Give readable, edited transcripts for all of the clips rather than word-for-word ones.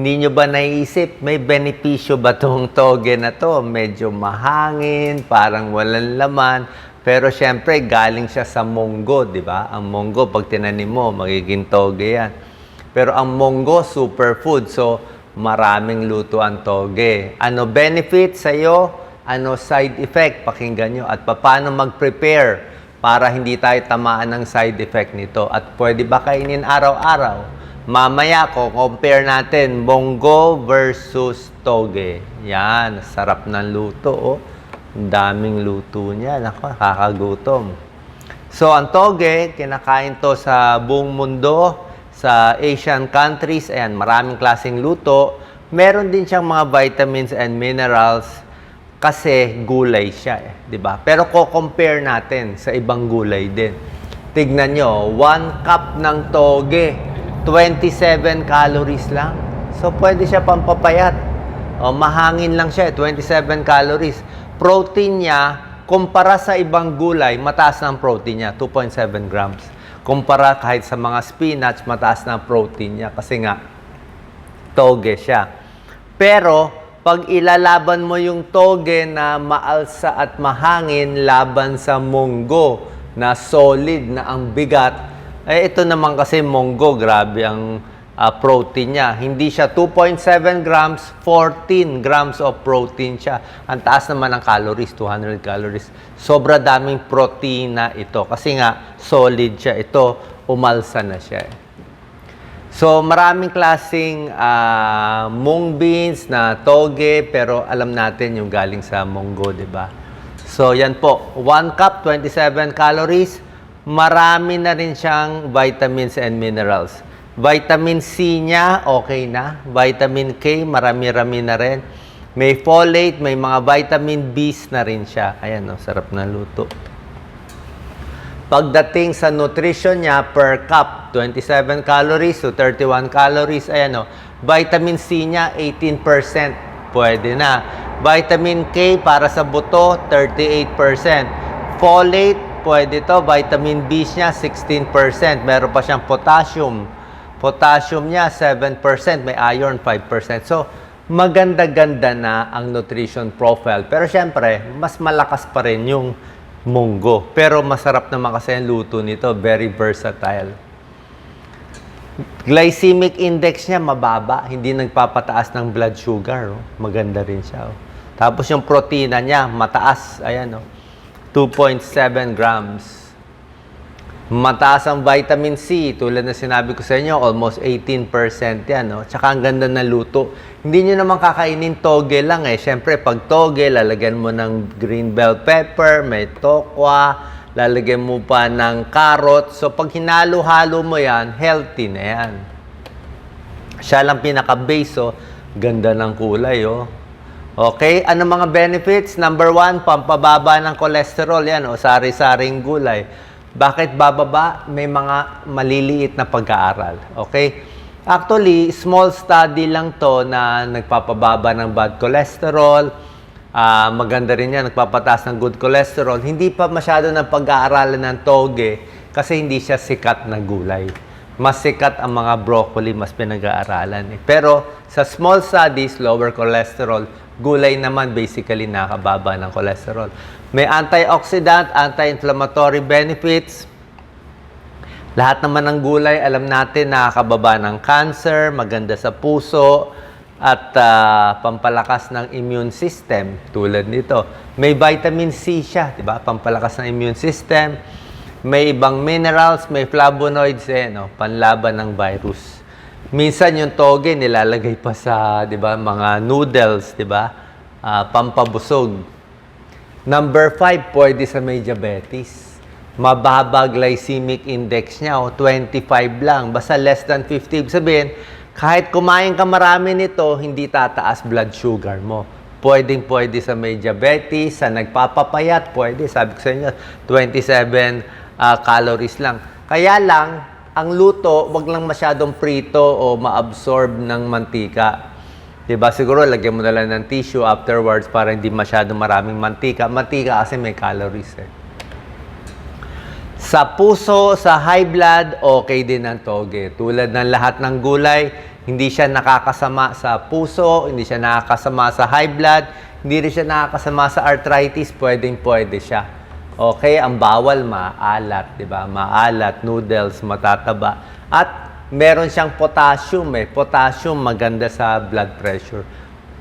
Hindi nyo ba naiisip, may benepisyo ba itong toge na to? Medyo mahangin, parang walang laman. Pero syempre, galing siya sa munggo, di ba? Ang munggo, pag tinanim mo, magiging toge yan. Pero ang munggo, superfood. So, maraming luto ang toge. Ano benefit sa'yo? Ano side effect? Pakinggan nyo. At paano mag-prepare para hindi tayo tamaan ng side effect nito? At pwede ba kainin araw-araw? Mamaya ko, compare natin munggo versus toge. Yan, sarap ng luto. Oh. Ang daming luto niya. Nako, nakakagutom. So, ang toge, kinakain to sa buong mundo, sa Asian countries. Ayan, maraming klaseng luto. Meron din siyang mga vitamins and minerals kasi gulay siya. Diba? Pero ko-compare natin sa ibang gulay din. Tignan nyo, 1 cup ng toge. 27 calories lang. So, pwede siya pampapayat. O, mahangin lang siya, 27 calories. Protein niya, kumpara sa ibang gulay, mataas na ang protein niya, 2.7 grams. Kumpara kahit sa mga spinach, mataas na ang protein niya kasi nga, toge siya. Pero, pag ilalaban mo yung toge na maalsa at mahangin laban sa munggo na solid na ang bigat, ito naman kasi munggo, grabe ang protein niya. Hindi siya 2.7 grams, 14 grams of protein siya. Ang taas naman ng calories, 200 calories. Sobra daming protein na ito. Kasi nga, solid siya. Ito, umalsa na siya. So, maraming klaseng mung beans na toge, pero alam natin yung galing sa munggo, di ba? So, yan po. 1 cup, 27 calories. Marami na rin siyang vitamins and minerals. Vitamin C niya, okay na. Vitamin K, marami-rami na rin. May folate, may mga vitamin B's na rin siya. Ayan, no, sarap na luto. Pagdating sa nutrition niya, per cup, 27 calories to 31 calories. Ayan, no, vitamin C niya, 18%. Pwede na. Vitamin K para sa buto, 38%. Folate, pwede to. Vitamin B niya, 16%. Meron pa siyang potassium. Potassium niya, 7%. May iron, 5%. So, maganda-ganda na ang nutrition profile. Pero syempre, mas malakas pa rin yung munggo. Pero masarap naman kasi ang luto nito. Very versatile. Glycemic index niya, mababa. Hindi nagpapataas ng blood sugar. Oh. Maganda rin siya. Oh. Tapos yung protina niya, mataas. Ayan, oh. 2.7 grams. Mataas ang vitamin C. Tulad na sinabi ko sa inyo, almost 18% yan. No? Tsaka ang ganda ng luto. Hindi nyo naman kakainin toge lang eh. Siyempre, pag toge, lalagyan mo ng green bell pepper, may tokwa, lalagyan mo pa ng carrot. So, pag hinalo-halo mo yan, healthy na yan. Siya lang pinaka-base, oh. Ganda ng kulay, oh. Okay, ano mga benefits? Number 1, pampababa ng cholesterol. Yan, o sari-saring gulay. Bakit bababa? May mga maliliit na pag-aaral. Okay? Actually, small study lang to na nagpapababa ng bad cholesterol. Maganda rin yan, nagpapataas ng good cholesterol. Hindi pa masyado ng pag-aaralan ng toge kasi hindi siya sikat na gulay. Mas sikat ang mga broccoli, mas pinag-aaralan. Pero sa small studies, lower cholesterol, gulay naman basically nakababa ng cholesterol. May antioxidant, anti-inflammatory benefits. Lahat naman ng gulay, alam natin, nakakababa ng cancer, maganda sa puso, at pampalakas ng immune system tulad nito. May vitamin C siya, di ba? Pampalakas ng immune system. May ibang minerals, may flavonoids, no? Panlaban ng virus. Minsan yung toge nilalagay pa sa, 'di ba, mga noodles, 'di ba? Pampabusog. Number 5, pwede sa may diabetes. Mababa glycemic index niya, 25 lang, basta less than 50. Sabihin, kahit kumain ka marami nito, hindi tataas blood sugar mo. Pwedeng-pwede sa may diabetes, sa nagpapapayat, pwede. Sabi ko sa inyo, 27 calories lang. Kaya lang, ang luto, wag lang masyadong prito o ma-absorb ng mantika. Diba? Siguro, lagyan mo na lang ng tissue afterwards para hindi masyadong maraming mantika. Mantika kasi may calories eh. Sa puso, sa high blood, okay din ang toge. Tulad ng lahat ng gulay, Hindi siya nakakasama sa puso, hindi siya nakakasama sa high blood, hindi rin siya nakakasama sa arthritis, pwede siya. Okay, ang bawal maalat, 'di ba? Maalat, noodles, matataba. At meron siyang potassium, Potassium maganda sa blood pressure.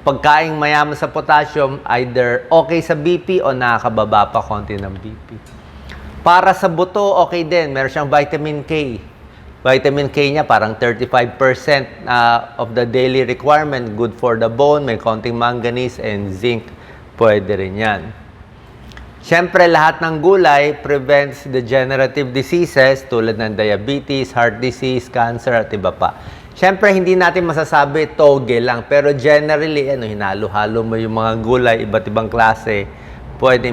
Pagkaing mayaman sa potassium, either okay sa BP o nakakababa pa konti ng BP. Para sa buto, okay din. Meron siyang vitamin K. Vitamin K niya parang 35% of the daily requirement. Good for the bone. May konting manganese and zinc. Pwede rin yan. Siyempre, lahat ng gulay prevents degenerative diseases tulad ng diabetes, heart disease, cancer, at iba pa. Siyempre, hindi natin masasabi toge lang. Pero generally, hinalo-halo mo yung mga gulay, iba't ibang klase. Pwede.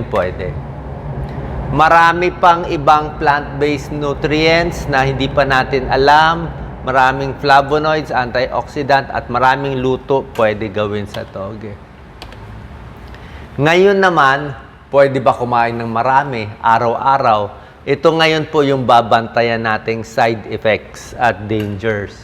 Marami pang ibang plant-based nutrients na hindi pa natin alam. Maraming flavonoids, antioxidant, at maraming luto pwede gawin sa toge. Ngayon naman, pwede ba kumain ng marami, araw-araw? Ito ngayon po yung babantayan nating side effects at dangers.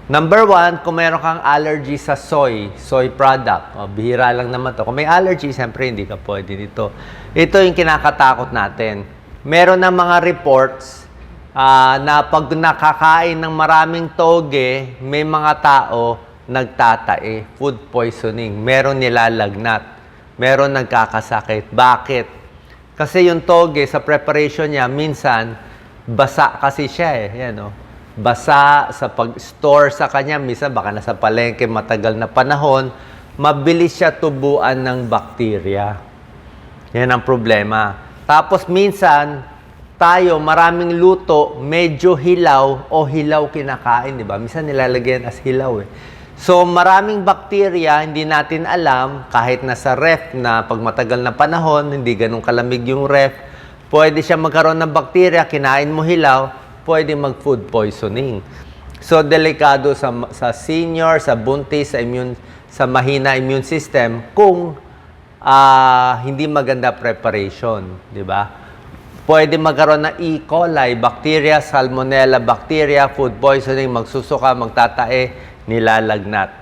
Number 1, kung meron kang allergy sa soy product, bihira lang naman to. Kung may allergy, siyempre hindi ka pwede dito. Ito yung kinakatakot natin. Meron na mga reports na pag nakakain ng maraming toge, may mga tao nagtatae, food poisoning. Meron nilalagnat, meron nagkakasakit. Bakit? Kasi yung toge sa preparation niya, minsan, basa kasi siya Yan, basa sa pag-store sa kanya, minsan baka nasa palengke matagal na panahon, mabilis siya tubuan ng bakterya. Yan ang problema. Tapos minsan, tayo, maraming luto, medyo hilaw o hilaw kinakain, di ba? Minsan nilalagyan as hilaw So, maraming bakterya, hindi natin alam, kahit nasa ref na pag matagal na panahon, hindi ganun kalamig yung ref, pwede siya magkaroon ng bakterya, kinain mo hilaw, pwede mag-food poisoning. So, delikado sa senior, sa buntis, sa mahina immune system kung hindi maganda preparation, di ba? Pwede magkaroon ng E. coli, bacteria, salmonella bacteria, food poisoning, magsusuka, magtatae, nilalagnat.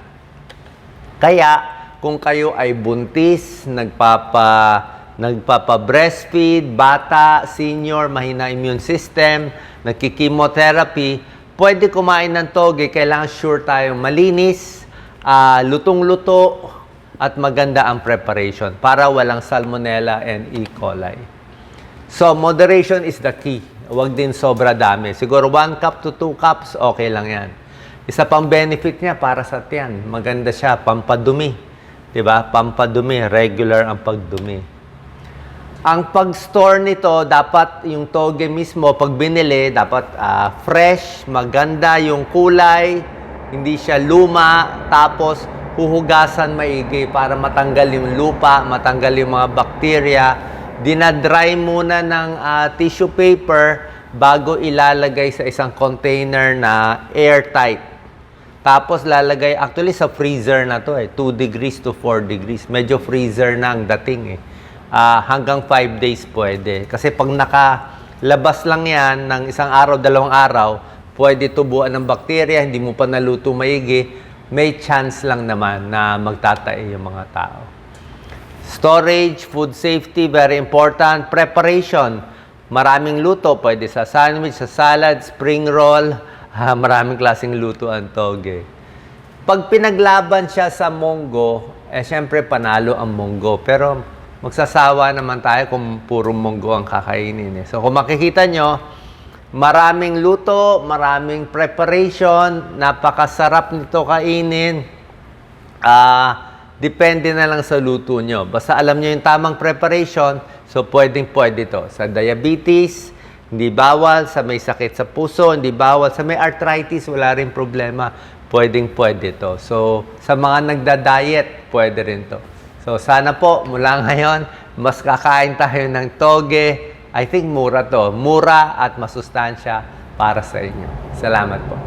Kaya, kung kayo ay buntis, nagpapa-breastfeed, bata, senior, mahina immune system, nagki-chemotherapy, pwede kumain ng toge, kailangan sure tayong malinis, lutong-luto, at maganda ang preparation para walang salmonella and E. coli. So, moderation is the key. Huwag din sobra dami. Siguro 1 cup to 2 cups, okay lang yan. Isa pang benefit niya para sa tiyan. Maganda siya, pampadumi. Diba? Pampadumi, regular ang pagdumi. Ang pag-store nito, dapat yung toge mismo, pag binili, dapat fresh, maganda yung kulay, hindi siya luma, tapos huhugasan maigi para matanggal yung lupa, matanggal yung mga bakterya. Dinadry muna ng tissue paper bago ilalagay sa isang container na airtight. Tapos lalagay, actually sa freezer na to 2 degrees to 4 degrees. Medyo freezer na ang dating hanggang 5 days pwede. Kasi pag nakalabas lang yan ng isang araw, 2 araw, pwede tubuan ng bakterya, hindi mo pa naluto maigi, may chance lang naman na magtatae yung mga tao. Storage, food safety, very important. Preparation, maraming luto, pwede sa sandwich, sa salad, spring roll, maraming klaseng luto ang toge. Pag pinaglaban siya sa monggo, syempre panalo ang monggo. Pero magsasawa naman tayo kung puro monggo ang kakainin. So kung makikita nyo, maraming luto, maraming preparation, napakasarap nito kainin. Depende na lang sa luto nyo. Basta alam nyo yung tamang preparation, so pwede to. Sa diabetes, hindi bawal. Sa may sakit sa puso, hindi bawal. Sa may arthritis, wala rin problema. Pwede to. So, sa mga nagda-diet, pwede rin to. So, sana po, mula ngayon, mas kakain tayo ng toge. I think mura to. Mura at masustansya para sa inyo. Salamat po.